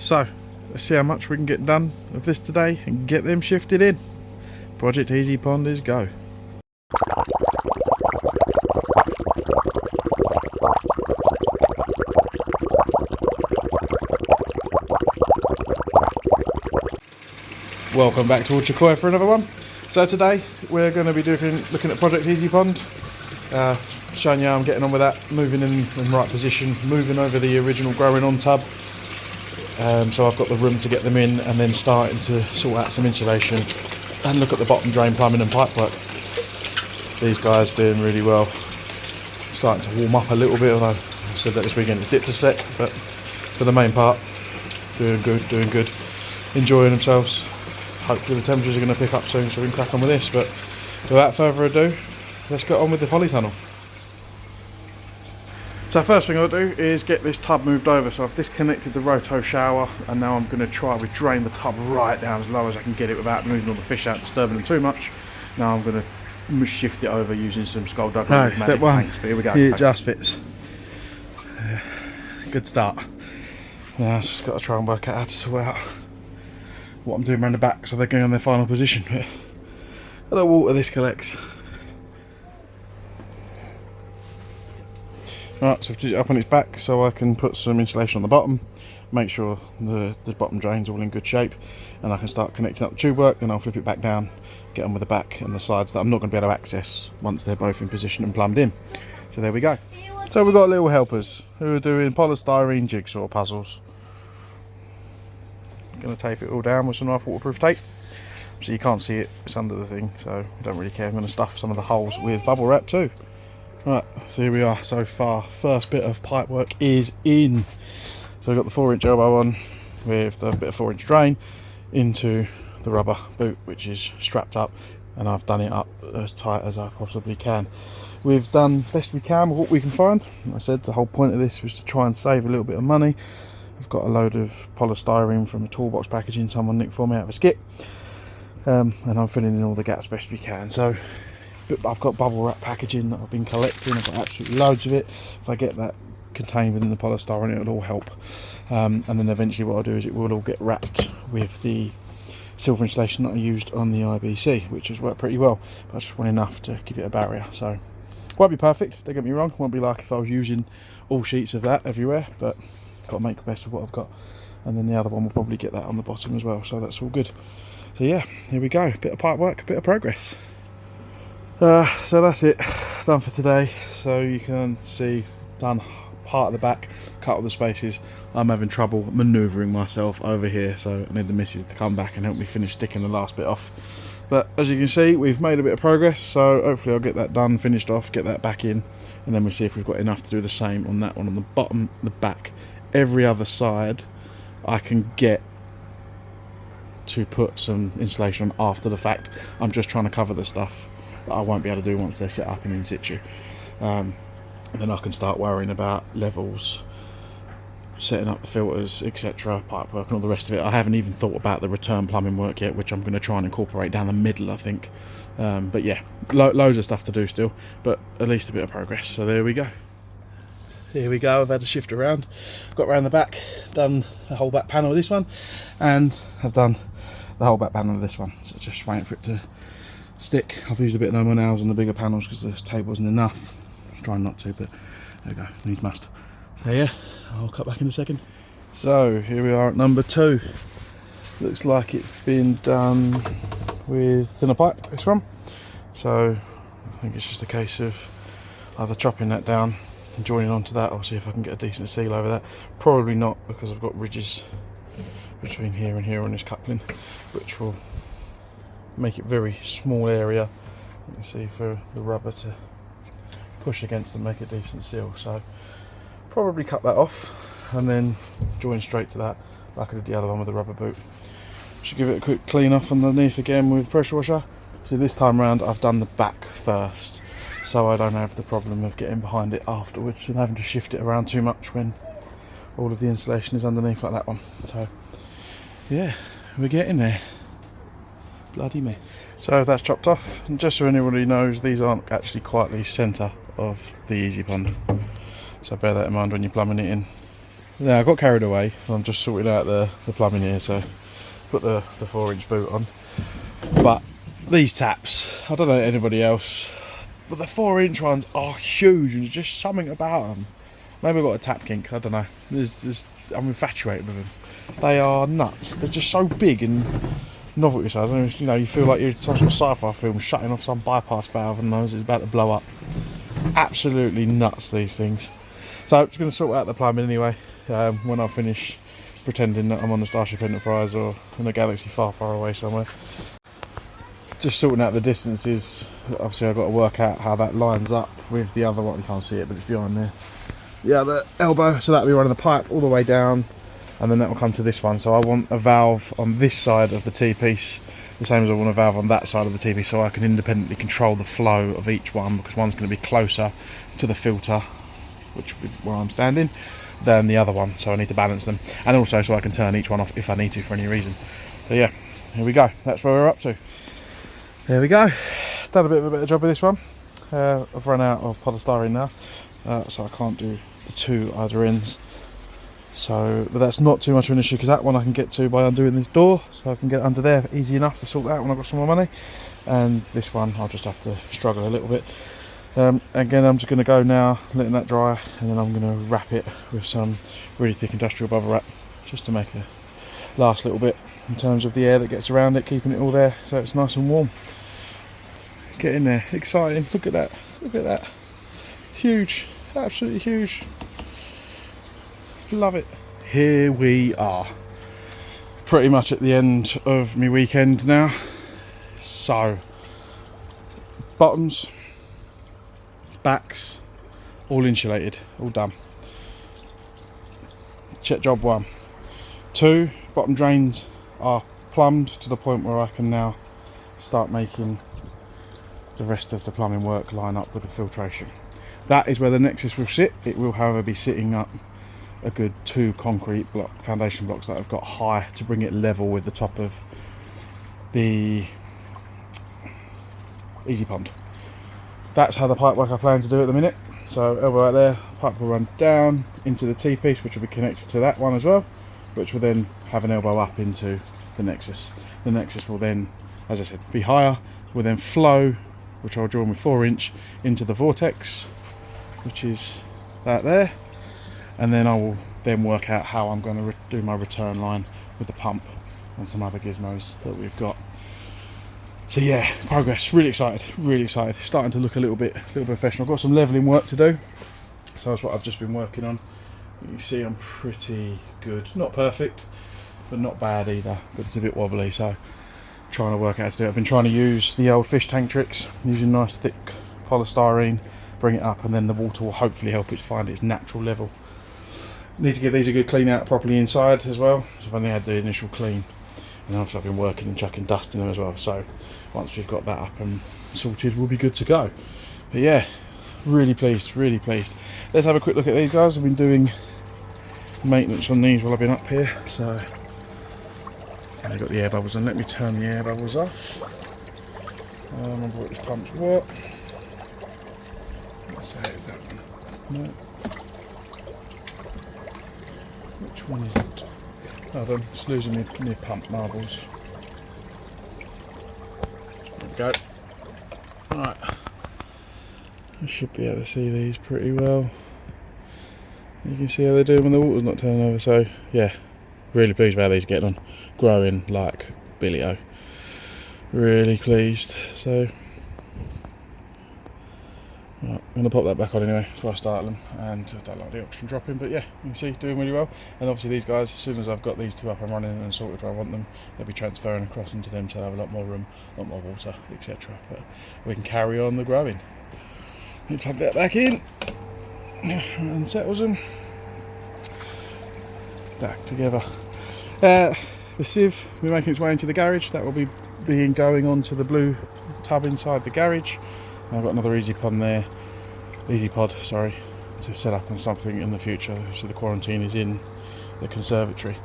So let's see how much we can get done of this today and get them shifted in. Project Easy Pond is go. Welcome back to Orchard for another one. So today we're going to be looking at Project Easy Pond, showing you how I'm getting on with that, moving in the right position, moving over the original growing on tub. So I've got the room to get them in, and then starting to sort out some insulation and look at the bottom drain plumbing and pipe work. These guys doing really well, starting to warm up a little bit, although I said that this weekend it's dipped a sec, but for the main part doing good, enjoying themselves. Hopefully the temperatures are going to pick up soon so we can crack on with this, but without further ado, let's get on with the polytunnel. So first thing I'll do is get this tub moved over. So I've disconnected the roto shower, and now I'm going to try to drain the tub right down as low as I can get it without moving all the fish out, disturbing them too much. Now I'm going to shift it over using some skullduggery magic step one, paints, but here we go. It just fits. Good start. Now I've just got to try and work out how to sort out what I'm doing around the back so they're going on their final position. But a lot of water this collects. Right, so I've tipped it up on its back so I can put some insulation on the bottom, make sure the bottom drain's all in good shape, and I can start connecting up the tube work. Then I'll flip it back down, get on with the back and the sides that I'm not going to be able to access once they're both in position and plumbed in. So there we go. So we've got little helpers who are doing polystyrene jigsaw puzzles. Going to tape it all down with some nice waterproof tape, so you can't see it, it's under the thing, so I don't really care. I'm going to stuff some of the holes with bubble wrap too. Right, so here we are so far. First bit of pipe work is in. So we've got the 4-inch elbow on with the bit of 4-inch drain into the rubber boot, which is strapped up, and I've done it up as tight as I possibly can. We've done best we can with what we can find. Like I said, the whole point of this was to try and save a little bit of money. I've got a load of polystyrene from a toolbox packaging someone nicked for me out of a skip, and I'm filling in all the gaps best we can. So I've got bubble wrap packaging that I've been collecting. I've got absolutely loads of it. If I get that contained within the polystyrene, it'll all help, and then eventually what I'll do is it will all get wrapped with the silver insulation that I used on the IBC, which has worked pretty well, but I just want enough to give it a barrier. So won't be perfect, don't get me wrong, won't be like if I was using all sheets of that everywhere, but got to make the best of what I've got. And then the other one will probably get that on the bottom as well, so that's all good. So yeah, here we go, bit of pipe work, a bit of progress. So that's it, done for today. So you can see, done part of the back, cut all the spaces. I'm having trouble manoeuvring myself over here, so I need the missus to come back and help me finish sticking the last bit off. But as you can see, we've made a bit of progress, so hopefully I'll get that done, finished off, get that back in, and then we'll see if we've got enough to do the same on that one on the bottom, the back. Every other side I can get to put some insulation on after the fact. I'm just trying to cover the stuff that I won't be able to do once they're set up and in situ, and then I can start worrying about levels, setting up the filters, etc., pipe work and all the rest of it. I haven't even thought about the return plumbing work yet, which I'm going to try and incorporate down the middle, I think. But yeah, loads of stuff to do still, but at least a bit of progress. So there we go. Here we go, I've had to shift around, got around the back, done the whole back panel of this one, and I've done the whole back panel of this one, so just waiting for it to stick. I've used a bit of no more nails on the bigger panels because the tape wasn't enough. I was trying not to, but there we go, needs must. So yeah, I'll cut back in a second. So here we are at number 2. Looks like it's been done with thinner pipe, this one. So I think it's just a case of either chopping that down and joining onto that, or see if I can get a decent seal over that. Probably not, because I've got ridges between here and here on this coupling, which will make it very small area, you can see, for the rubber to push against and make a decent seal. So probably cut that off and then join straight to that like I did the other one with the rubber boot. Should give it a quick clean off underneath again with pressure washer. So this time round I've done the back first, so I don't have the problem of getting behind it afterwards and having to shift it around too much when all of the insulation is underneath like that one. So yeah, we're getting there. Bloody mess. So that's chopped off, and just so anybody knows, these aren't actually quite the centre of the Easy Pond, so bear that in mind when you're plumbing it in. Now I got carried away. I'm just sorting out the plumbing here, so put the 4-inch boot on. But these taps, I don't know anybody else, but the 4-inch ones are huge, and there's just something about them. Maybe I've got a tap kink, I don't know. I'm infatuated with them. They are nuts. They're just so big and novelty size. You know, you feel like you're in some sort of sci-fi film shutting off some bypass valve and knows it's about to blow up. Absolutely nuts, these things. So I'm just going to sort out the plumbing anyway. When I finish pretending that I'm on the Starship Enterprise or in a galaxy far, far away somewhere. Just sorting out the distances. Obviously I've got to work out how that lines up with the other one. You can't see it, but it's behind there. The other elbow, so that'll be running the pipe all the way down, and then that will come to this one. So I want a valve on this side of the T-piece, the same as I want a valve on that side of the T-piece, so I can independently control the flow of each one, because one's going to be closer to the filter, which is where I'm standing, than the other one, so I need to balance them, and also so I can turn each one off if I need to for any reason. So yeah, here we go, that's where we're up to. There we go, done a bit of a better job with this one. I've run out of polystyrene now, so I can't do the 2 other ends. So, but that's not too much of an issue, because that one I can get to by undoing this door, so I can get under there easy enough to sort that when I've got some more money. And this one I'll just have to struggle a little bit. Again, I'm just going to go now, letting that dry, and then I'm going to wrap it with some really thick industrial bubble wrap, just to make it last a little bit in terms of the air that gets around it, keeping it all there so it's nice and warm. Get in there, exciting, look at that, look at that, huge, absolutely huge, love it. Here we are, pretty much at the end of my weekend now. So, bottoms, backs, all insulated, all done. Check job 1. 2, bottom drains are plumbed to the point where I can now start making the rest of the plumbing work line up with the filtration. That is where the Nexus will sit. It will, however, be sitting up a good 2 concrete foundation blocks that I've got high to bring it level with the top of the Easy Pond. That's how the pipe work I plan to do at the minute. So elbow out there, pipe will run down into the T-piece, which will be connected to that one as well, which will then have an elbow up into the Nexus. The Nexus will then, as I said, be higher, will then flow, which I'll draw with 4-inch, into the vortex, which is that there, and then I will then work out how I'm going to do my return line with the pump and some other gizmos that we've got. So yeah, progress, really excited, starting to look a little bit professional. I've got some levelling work to do, so that's what I've just been working on. You can see I'm pretty good, not perfect, but not bad either, but it's a bit wobbly, so trying to work out how to do it. I've been trying to use the old fish tank tricks, using nice thick polystyrene, bring it up, and then the water will hopefully help it find its natural level. Need to give these a good clean out properly inside as well, so I've only had the initial clean, and obviously I've been working and chucking dust in them as well, so once we've got that up and sorted, we'll be good to go. But yeah, really pleased, really pleased. Let's have a quick look at these guys. I've been doing maintenance on these while I've been up here, so I've got the air bubbles on. Let me turn the air bubbles off. I remember what these pumps were. Let's say it's that one. No. Which one is it? Hold on, just losing my pump marbles. There we go. Right. I should be able to see these pretty well. You can see how they do when the water's not turning over, so yeah, really pleased with how these are getting on. Growing like Billy-O. Really pleased. So right, I'm going to pop that back on anyway before I start them, and I don't like the oxygen dropping, but yeah, you can see doing really well. And obviously these guys, as soon as I've got these 2 up and running and sorted where I want them, they'll be transferring across into them, so they'll have a lot more room, a lot more water, etc. But we can carry on the growing. Let me plug that back in and settles them back together. The sieve will be making its way into the garage. That will be going onto the blue tub inside the garage. And I've got another Easy Pod there, to set up on something in the future. So the quarantine is in the conservatory,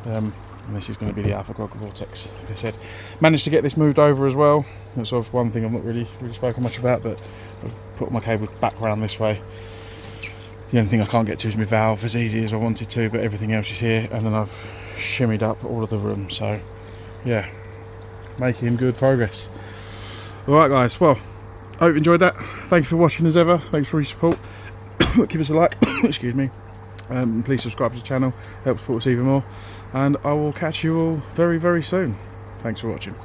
and this is going to be the Alpha Grog Vortex. Like I said, managed to get this moved over as well. That's sort of one thing I've not really spoken much about, but I've put my cables back around this way The only thing I can't get to is my valve as easy as I wanted to, but everything else is here, and then I've shimmied up all of the room, so yeah, making good progress. Alright guys, well, I hope you enjoyed that. Thank you for watching as ever, thanks for your support. Give us a like, excuse me, please subscribe to the channel, help support us even more, and I will catch you all very, very soon. Thanks for watching.